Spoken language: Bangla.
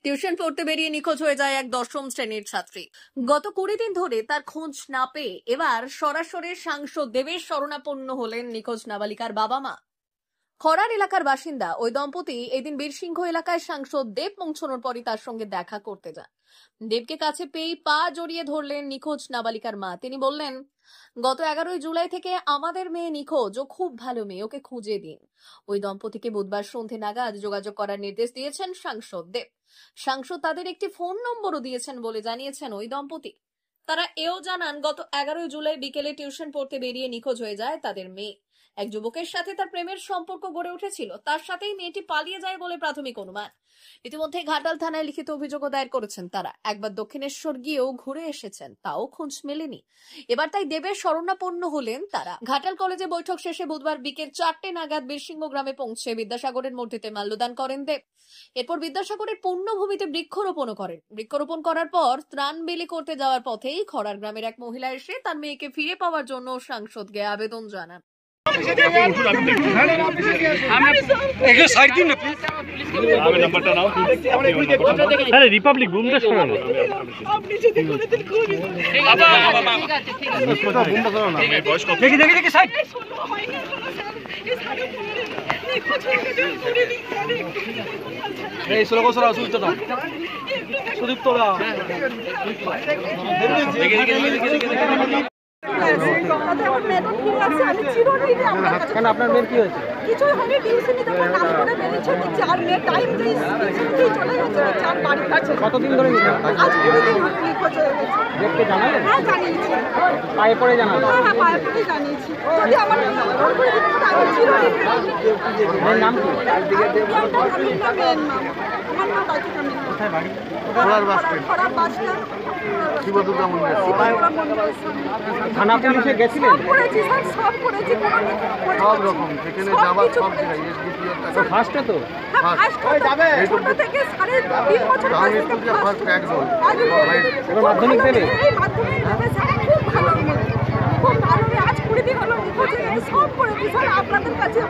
টিউশন পড়তে বেরিয়ে নিখোঁজ হয়ে যায় এক দশম শ্রেণীর ছাত্রী। গত 20 দিন ধরে তার খোঁজ না পেয়ে এবার সরাসরি সাংসদ দেবের শরণাপন্ন হলেন নিখোঁজ নাবালিকার বাবা মা। খরার এলাকার বাসিন্দা ওই দম্পতি এদিন বীরসিংহ এলাকায় সাংসদ দেব পৌঁছানোর পরই তার সঙ্গে দেখা করতে যান। দেবকে কাছে পেয়ে পা জড়িয়ে ধরলেন নিখোঁজ নাবালিকার মা। তিনি বললেন, গত 11 জুলাই থেকে আমাদের মেয়ে নিখোঁজ, ও খুব ভালো মেয়ে, ওকে খুঁজে দিন। ওই দম্পতিকে বুধবার সন্ধ্যে নাগাদ যোগাযোগ করার নির্দেশ দিয়েছেন সাংসদ দেব। সাংসদ তাদের একটি ফোন নম্বরও দিয়েছেন বলে জানিয়েছেন ওই দম্পতি। তারা এও জানান, গত 11 জুলাই বিকেলে টিউশন পড়তে বেরিয়ে নিখোঁজ হয়ে যায় তাদের মেয়ে। এক যুবকের সাথে তার প্রেমের সম্পর্ক গড়ে উঠেছিল, তার সাথেই মেয়েটি পালিয়ে যায় বলে প্রাথমিক অনুমান। ইতিমধ্যে ঘাটাল থানায় লিখিত অভিযোগও দায়ের করেছেন তারা। একবার দক্ষিণেশ্বর গিয়েও ঘুরে এসেছেন, তাও খোঁজ মেলেনি। এবার তাই দেবের শরণাপন্ন হলেন তারা। ঘাটাল কলেজে বৈঠক শেষে বুধবার বিকেল 4টে নাগাদ বীরসিংহ গ্রামে পৌঁছে বিদ্যাসাগরের মূর্তিতে মাল্যদান করেন দেব। এরপর বিদ্যাসাগরের পূর্ণভূমিতে বৃক্ষরোপণও করেন। বৃক্ষরোপণ করার পর ত্রাণ বিলি করতে যাওয়ার পথেই খরার গ্রামের এক মহিলা এসে তার মেয়েকে ফিরে পাওয়ার জন্য সাংসদকে আবেদন জানান। রিপাবলিক বুমদাস করানো দেখি দেখি দেখি সাইড এই 16 বছর আসুন তো সুদীপ তোলা দেখি দেখি দেখি আপনার মেয়ের কি হয়েছে? কিছু হয়নি, টিউশনি যখন নাম করে বেরিয়েছে, চার মেয়ে টাইম দিয়ে চলে গেছে, চার বাড়ি কাছে। কতদিন ধরে আজ 20 দিন নিখোঁজ হয়ে গেছে। দেখতে জানালেন? হ্যাঁ, জানিয়েছি। পায়ে পড়ে জানালেন? হ্যাঁ, পায়ে পড়ে জানিয়েছি। যদি আমার ফোন করে দিতে পারতো, আমি চিরদিন। মেয়ের নাম কি? মেয়ের নাম আমার নাম বাচ্চা মেয়ে। কোথায় বাড়ি? খরার বাস স্ট্যান্ড। শিবদুর্গা মন্দির। থানা পুলিশে গেছিলেন? সব করেছি স্যার, সব করেছি, সব রকম যেখানে যাবার সব জায়গায় এসডিপিও ফার্স্টে তো ছোট থেকে 3.5 বছর ফার্স্ট একদম মাধ্যমিক দেবে? এই মাধ্যমিক দেবে স্যার, খুব ভালো মেয়ে, খুব ভালো মেয়ে। আজ 20 দিন হলো নিখোঁজ হয়ে গেছে, সব করেছি স্যার, আপনাদের কাছে